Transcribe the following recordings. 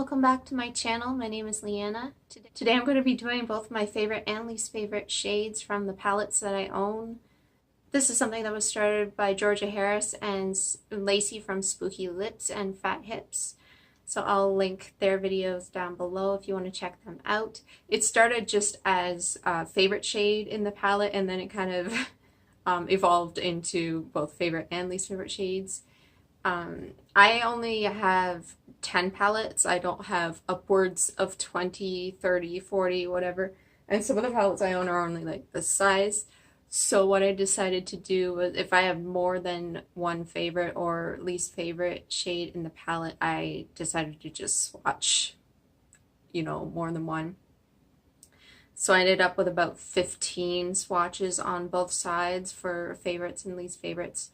welcome back to my channel. My name is Liana. Today I'm going to be doing both my favorite and least favorite shades from the palettes that I own. This is something that was started by Georgia Harris and Lacey from Spooky Lips and Fat Hips. So I'll link their videos down below if you want to check them out. It started just as a favorite shade in the palette, and then it kind of evolved into both favorite and least favorite shades. I only have 10 palettes. I don't have upwards of 20, 30, 40, whatever. And some of the palettes I own are only like this size. So what I decided to do was, if I have more than one favorite or least favorite shade in the palette, I decided to just swatch, more than one. So I ended up with about 15 swatches on both sides for favorites and least favorites.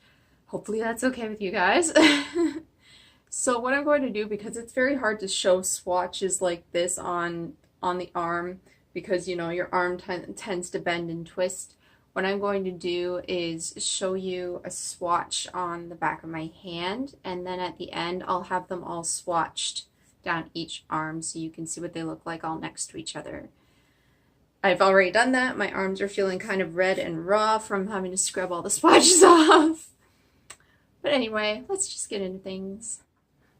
Hopefully that's okay with you guys. So what I'm going to do, because it's very hard to show swatches like this on the arm, because your arm tends to bend and twist, what I'm going to do is show you a swatch on the back of my hand, and then at the end I'll have them all swatched down each arm so you can see what they look like all next to each other. I've already done that. My arms are feeling kind of red and raw from having to scrub all the swatches off. But anyway, let's just get into things.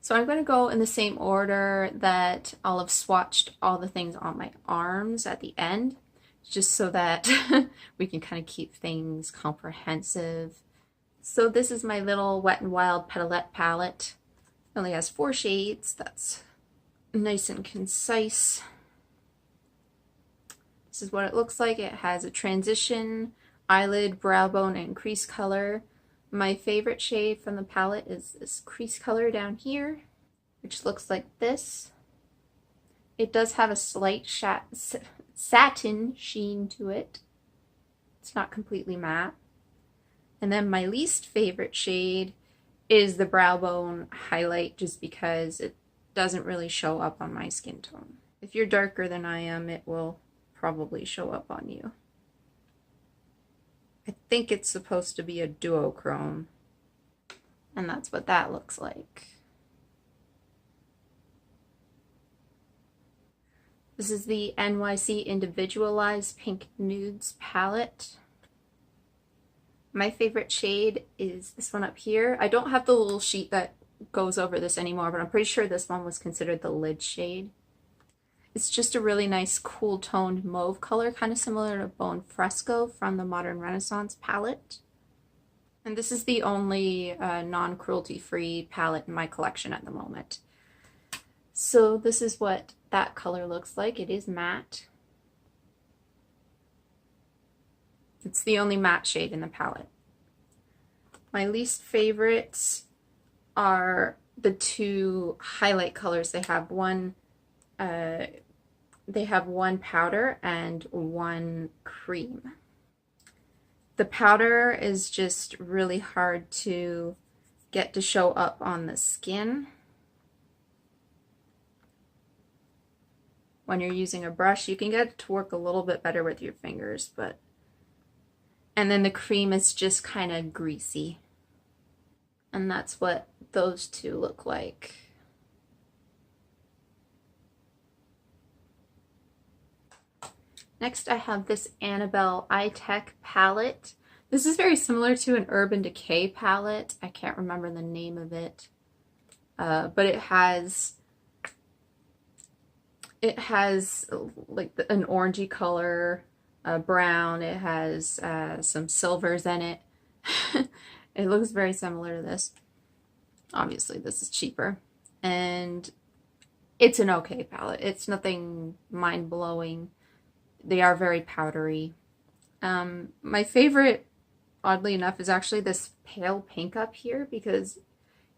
So I'm going to go in the same order that I'll have swatched all the things on my arms at the end, just so that we can kind of keep things comprehensive. So this is my little Wet n Wild Tartelette palette. It only has 4 shades. That's nice and concise. This is what it looks like. It has a transition, eyelid, brow bone, and crease color. My favorite shade from the palette is this crease color down here, which looks like this. It does have a slight satin sheen to it. It's not completely matte. And then my least favorite shade is the brow bone highlight, just because it doesn't really show up on my skin tone. If you're darker than I am, it will probably show up on you. I think it's supposed to be a duochrome, and that's what that looks like. This is the NYC Individualeyes Pink Nudes palette. My favorite shade is this one up here. I don't have the little sheet that goes over this anymore, but I'm pretty sure this one was considered the lid shade. It's just a really nice cool toned mauve color, kind of similar to Bone Fresco from the Modern Renaissance palette. And this is the only non-cruelty-free palette in my collection at the moment. So this is what that color looks like. It is matte. It's the only matte shade in the palette. My least favorites are the 2 highlight colors. They have one powder and one cream. The powder is just really hard to get to show up on the skin when you're using a brush. You can get it to work a little bit better with your fingers, and then the cream is just kind of greasy. And that's what those 2 look like. Next I have this Annabelle Eye Tech palette. This is very similar to an Urban Decay palette. I can't remember the name of it. But it has like an orangey color, brown. It has some silvers in it. It looks very similar to this. Obviously this is cheaper. And it's an okay palette. It's nothing mind-blowing. They are very powdery. My favorite, oddly enough, is actually this pale pink up here, because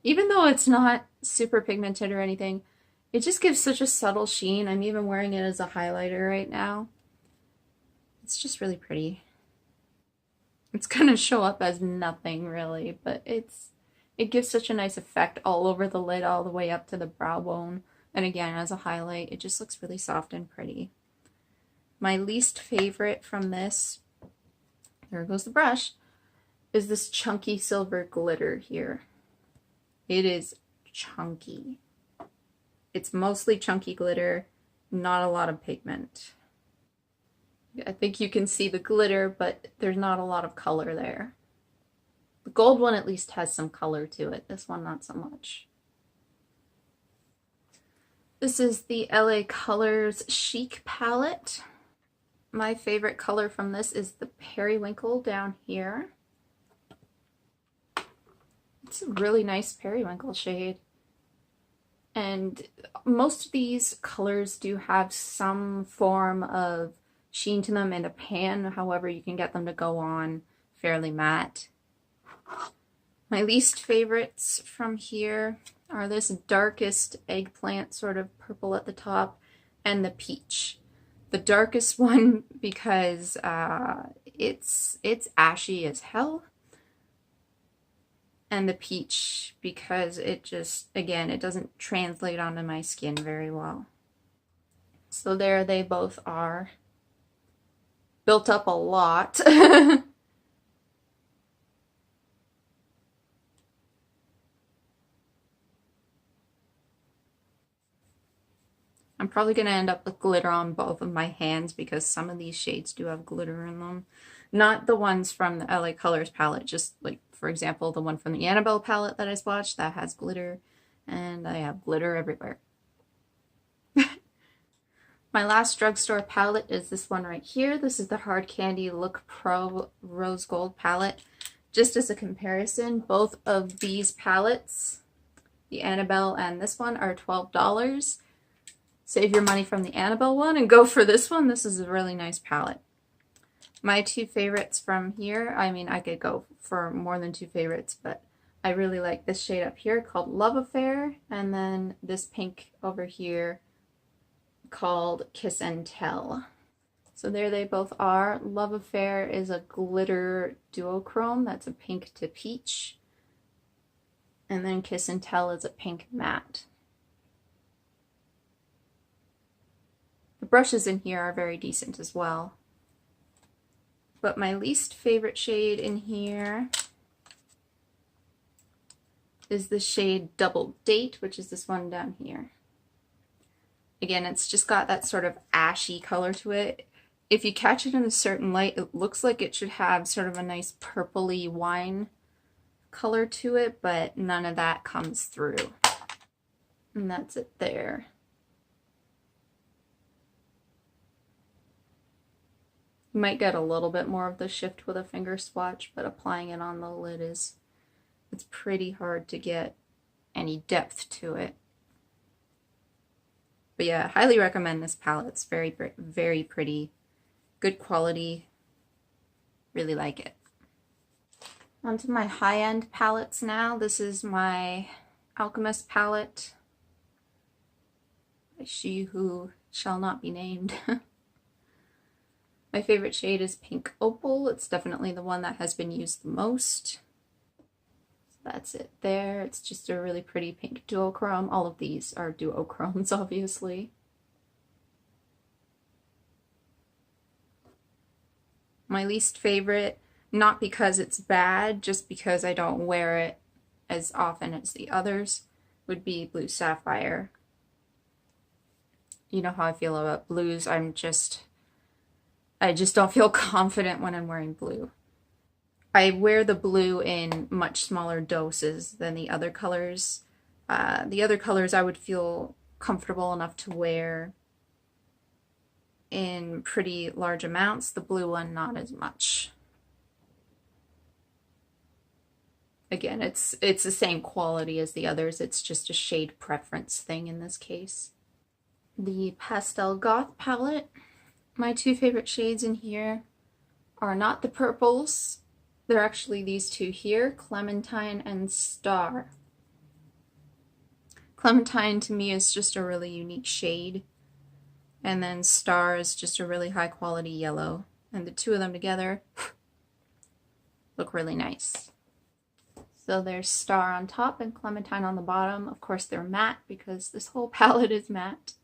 even though it's not super pigmented or anything, it just gives such a subtle sheen. I'm even wearing it as a highlighter right now. It's just really pretty. It's gonna show up as nothing really, but it gives such a nice effect all over the lid, all the way up to the brow bone. And again, as a highlight, it just looks really soft and pretty. My least favorite from this, there goes the brush, is this chunky silver glitter here. It is chunky. It's mostly chunky glitter, not a lot of pigment. I think you can see the glitter, but there's not a lot of color there. The gold one at least has some color to it. This one, not so much. This is the LA Colors Chic palette. My favorite color from this is the Periwinkle down here. It's a really nice periwinkle shade. And most of these colors do have some form of sheen to them in a pan, however you can get them to go on fairly matte. My least favorites from here are this darkest eggplant sort of purple at the top and the peach. The darkest one because it's ashy as hell. And the peach because it just, again, it doesn't translate onto my skin very well. So there they both are. Built up a lot. I'm probably going to end up with glitter on both of my hands because some of these shades do have glitter in them. Not the ones from the LA Colors palette, just like, for example, the one from the Annabelle palette that I swatched, that has glitter, and I have glitter everywhere. My last drugstore palette is this one right here. This is the Hard Candy Look Pro Rose Gold palette. Just as a comparison, both of these palettes, the Annabelle and this one, are $12. Save your money from the Annabelle one and go for this one. This is a really nice palette. My two favorites from here, I mean, I could go for more than two favorites, but I really like this shade up here called Love Affair, and then this pink over here called Kiss and Tell. So there they both are. Love Affair is a glitter duochrome. That's a pink to peach. And then Kiss and Tell is a pink matte. The brushes in here are very decent as well. But my least favorite shade in here is the shade Double Date, which is this one down here. Again, it's just got that sort of ashy color to it. If you catch it in a certain light, it looks like it should have sort of a nice purpley wine color to it, but none of that comes through. And that's it there. You might get a little bit more of the shift with a finger swatch, but applying it on the lid it's pretty hard to get any depth to it. But yeah, highly recommend this palette. It's very, very pretty. Good quality. Really like it. On to my high-end palettes now. This is my Alchemist palette by She Who Shall Not Be Named. My favorite shade is Pink Opal. It's definitely the one that has been used the most. So that's it there. It's just a really pretty pink duochrome. All of these are duochromes, obviously. My least favorite, not because it's bad, just because I don't wear it as often as the others, would be Blue Sapphire. You know how I feel about blues. I just don't feel confident when I'm wearing blue. I wear the blue in much smaller doses than the other colors. The other colors I would feel comfortable enough to wear in pretty large amounts. The blue one, not as much. Again, it's the same quality as the others. It's just a shade preference thing in this case. The Pastel Goth palette. My two favorite shades in here are not the purples. They're actually these two here, Clementine and Star. Clementine to me is just a really unique shade. And then Star is just a really high quality yellow. And the two of them together look really nice. So there's Star on top and Clementine on the bottom. Of course they're matte because this whole palette is matte.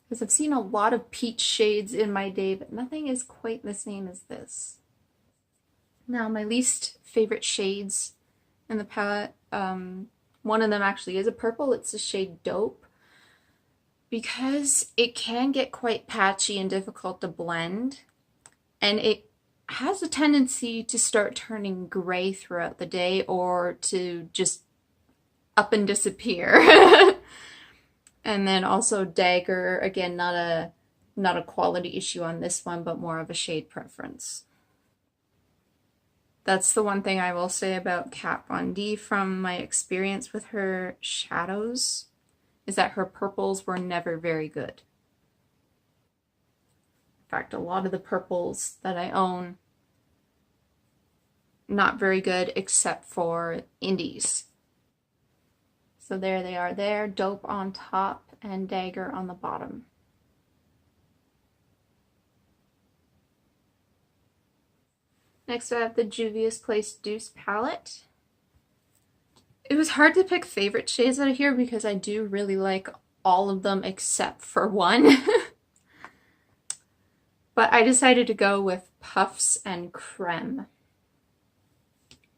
Because I've seen a lot of peach shades in my day, but nothing is quite the same as this. Now, my least favorite shades in the palette. One of them actually is a purple. It's the shade Dope. Because it can get quite patchy and difficult to blend, and it has a tendency to start turning gray throughout the day or to just up and disappear. And then also Dagger, again, not a quality issue on this one, but more of a shade preference. That's the one thing I will say about Kat Von D from my experience with her shadows, is that her purples were never very good. In fact, a lot of the purples that I own, not very good except for Indies. So there they are there, Dope on top and Dagger on the bottom. Next I have the Juvia's Place Deuce palette. It was hard to pick favorite shades out of here because I do really like all of them except for one. But I decided to go with Puffs and Creme.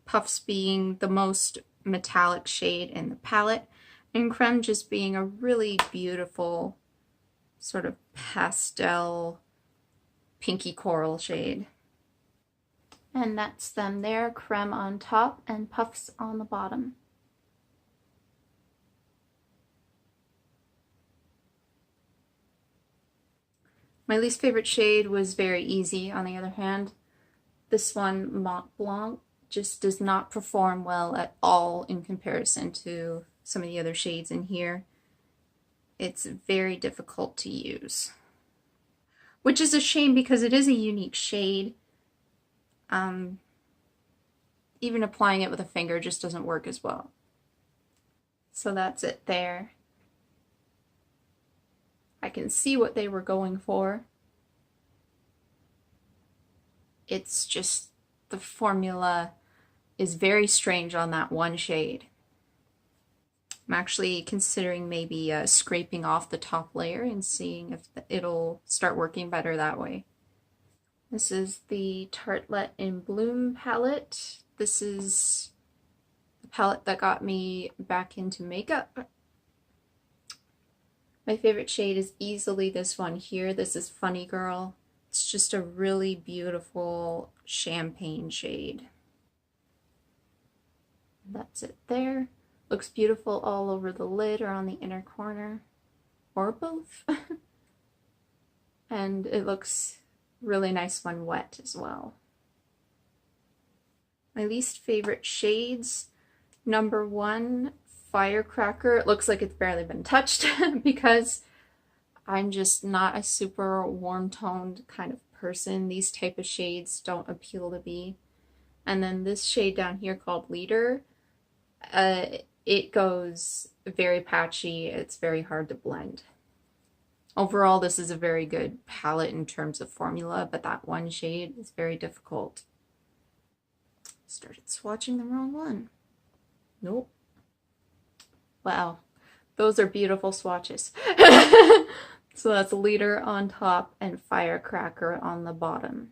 Puffs being the most metallic shade in the palette, and Creme just being a really beautiful sort of pastel pinky coral shade. And that's them there, Creme on top and Puffs on the bottom. My least favorite shade was very easy, on the other hand. This one, Mont Blanc, just does not perform well at all in comparison to some of the other shades in here. It's very difficult to use. Which is a shame because it is a unique shade. Even applying it with a finger just doesn't work as well. So that's it there. I can see what they were going for. It's just the formula is very strange on that one shade. I'm actually considering maybe scraping off the top layer and seeing if it'll start working better that way. This is the Tartelette in Bloom palette. This is the palette that got me back into makeup. My favorite shade is easily this one here. This is Funny Girl. It's just a really beautiful champagne shade. That's it there. Looks beautiful all over the lid or on the inner corner, or both. And it looks really nice when wet as well. My least favorite shades, number 1, Firecracker. It looks like it's barely been touched because I'm just not a super warm-toned kind of person. These type of shades don't appeal to me. And then this shade down here called Leader, it goes very patchy. It's very hard to blend. Overall, this is a very good palette in terms of formula, but that one shade is very difficult. Started swatching the wrong one. Nope. Wow, those are beautiful swatches. So that's Leader on top and Firecracker on the bottom.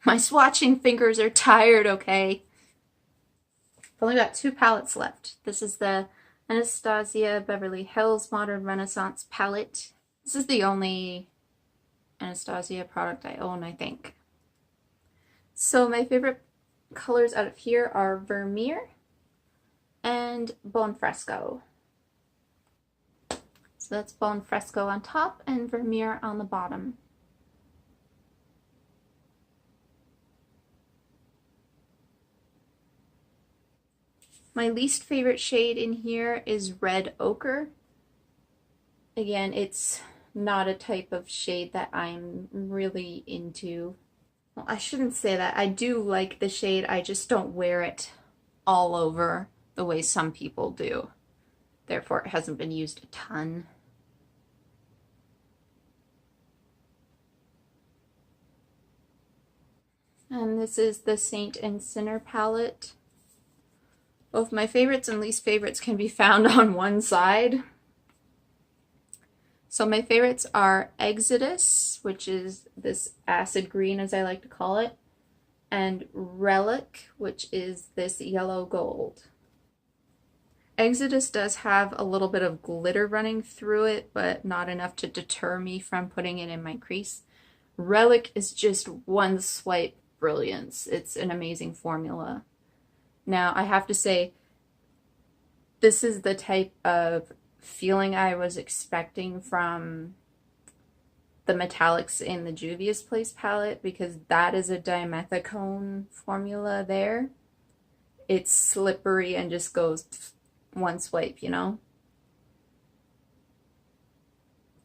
My swatching fingers are tired, okay? I've only got 2 palettes left. This is the Anastasia Beverly Hills Modern Renaissance palette. This is the only Anastasia product I own, I think. So my favorite colors out of here are Vermeer and Buon Fresco. So that's Buon Fresco on top and Vermeer on the bottom. My least favorite shade in here is Red Ochre. Again, it's not a type of shade that I'm really into. Well, I shouldn't say that. I do like the shade, I just don't wear it all over the way some people do. Therefore, it hasn't been used a ton. And this is the Saint and Sinner palette. Both my favorites and least favorites can be found on one side. So my favorites are Exodus, which is this acid green as I like to call it, and Relic, which is this yellow gold. Exodus does have a little bit of glitter running through it, but not enough to deter me from putting it in my crease. Relic is just one swipe brilliance. It's an amazing formula. Now, I have to say, this is the type of feeling I was expecting from the metallics in the Juvia's Place palette, because that is a dimethicone formula there. It's slippery and just goes one swipe, you know?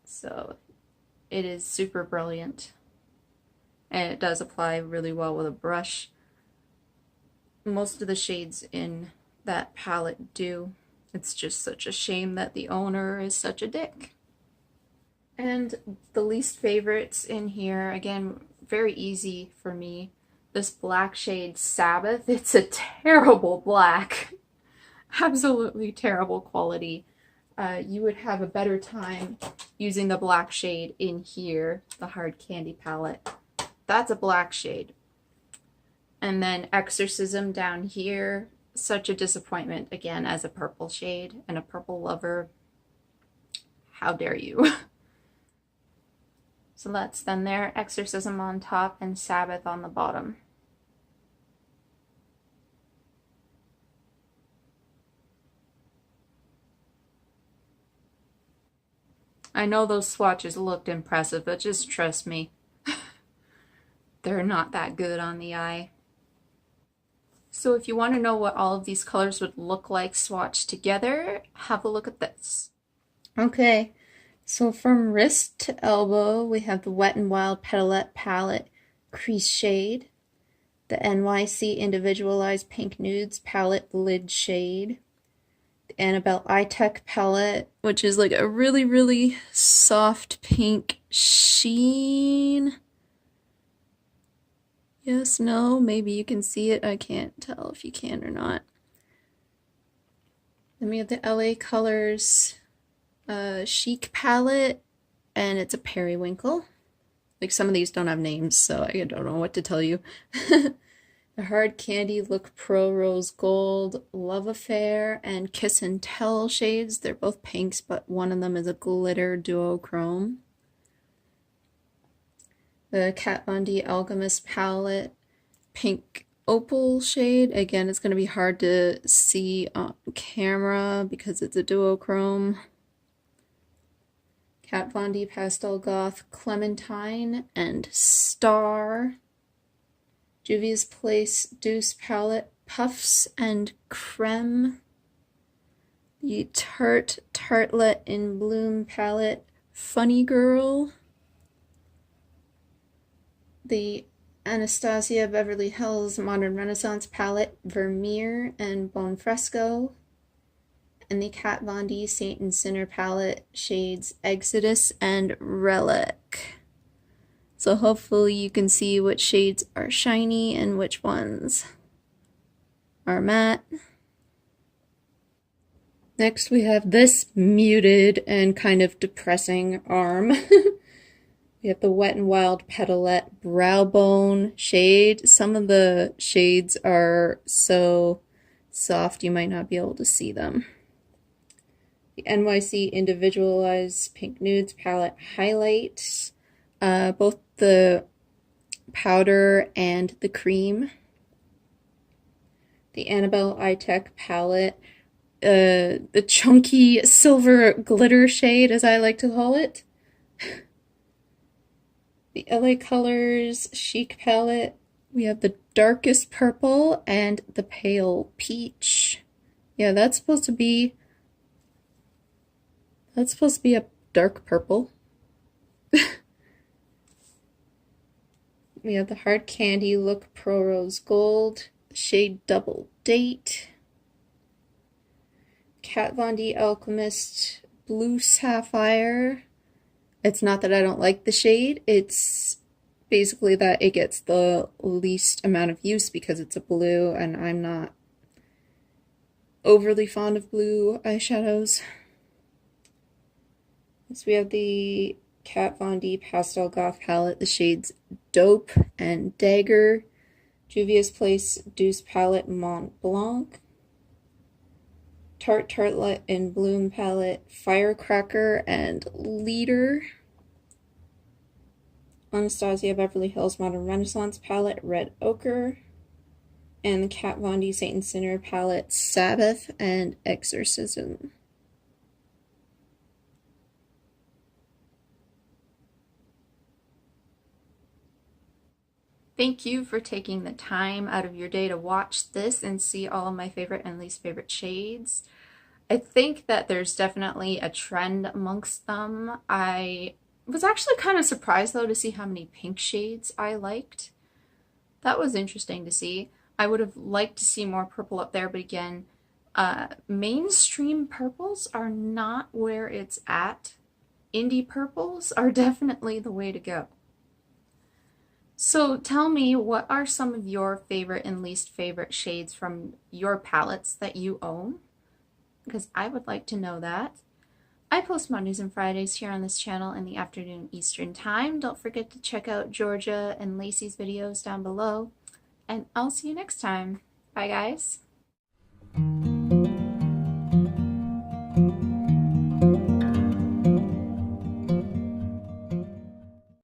So it is super brilliant. And it does apply really well with a brush. Most of the shades in that palette do. It's just such a shame that the owner is such a dick. And the least favorites in here, again, very easy for me. This black shade Sabbath, it's a terrible black. Absolutely terrible quality. You would have a better time using the black shade in here, the hard candy palette. That's a black shade. And then Exorcism down here, such a disappointment again as a purple shade, and a purple lover. How dare you? So that's then there, Exorcism on top and Sabbath on the bottom. I know those swatches looked impressive, but just trust me, they're not that good on the eye. So if you want to know what all of these colors would look like swatched together, have a look at this. Okay, so from wrist to elbow, we have the Wet n Wild Tartelette palette crease shade, the NYC Individualeyes Pink Nudes palette lid shade, the Annabelle Eyetech palette, which is like a really, really soft pink sheen. Yes, no, maybe you can see it. I can't tell if you can or not. Then we have the LA Colors Chic palette, and it's a periwinkle. Like, some of these don't have names, so I don't know what to tell you. The Hard Candy Look Pro Rose Gold, Love Affair, and Kiss and Tell shades. They're both pinks, but one of them is a glitter duochrome. The Kat Von D Alchemist palette, pink opal shade. Again, it's going to be hard to see on camera because it's a duochrome. Kat Von D Pastel Goth Clementine and Star. Juvia's Place Deuce palette, Puffs and Creme. The Tarte Tartelette in Bloom palette, Funny Girl. The Anastasia Beverly Hills Modern Renaissance palette, Vermeer and Bone Fresco. And the Kat Von D Saint and Sinner palette, shades Exodus and Relic. So hopefully you can see which shades are shiny and which ones are matte. Next we have this muted and kind of depressing arm. We have the Wet n Wild Tartelette Brow Bone shade. Some of the shades are so soft you might not be able to see them. The NYC Individualeyes Pink Nudes palette highlights. Both the powder and the cream. The Annabelle Eyetech palette, the chunky silver glitter shade, as I like to call it. The LA Colors Chic palette, we have the darkest purple and the pale peach. Yeah, that's supposed to be a dark purple. We have the Hard Candy Look Pro Rose Gold, shade Double Date. Kat Von D Alchemist Blue Sapphire. It's not that I don't like the shade, it's basically that it gets the least amount of use because it's a blue and I'm not overly fond of blue eyeshadows. So we have the Kat Von D Pastel Goth palette, the shades Dope and Dagger, Juvia's Place Douce palette Mont Blanc, Tarte Tartelette in Bloom palette Firecracker and Leader, Anastasia Beverly Hills Modern Renaissance palette Red Ochre, and the Kat Von D Saint Sinner palette Sabbath and Exorcism. Thank you for taking the time out of your day to watch this and see all of my favorite and least favorite shades. I think that there's definitely a trend amongst them. I was actually kind of surprised though to see how many pink shades I liked. That was interesting to see. I would have liked to see more purple up there, but again, mainstream purples are not where it's at. Indie purples are definitely the way to go. So tell me, what are some of your favorite and least favorite shades from your palettes that you own? Because I would like to know that. I post Mondays and Fridays here on this channel in the afternoon Eastern Time. Don't forget to check out Georgia and Lacey's videos down below. And I'll see you next time. Bye, guys.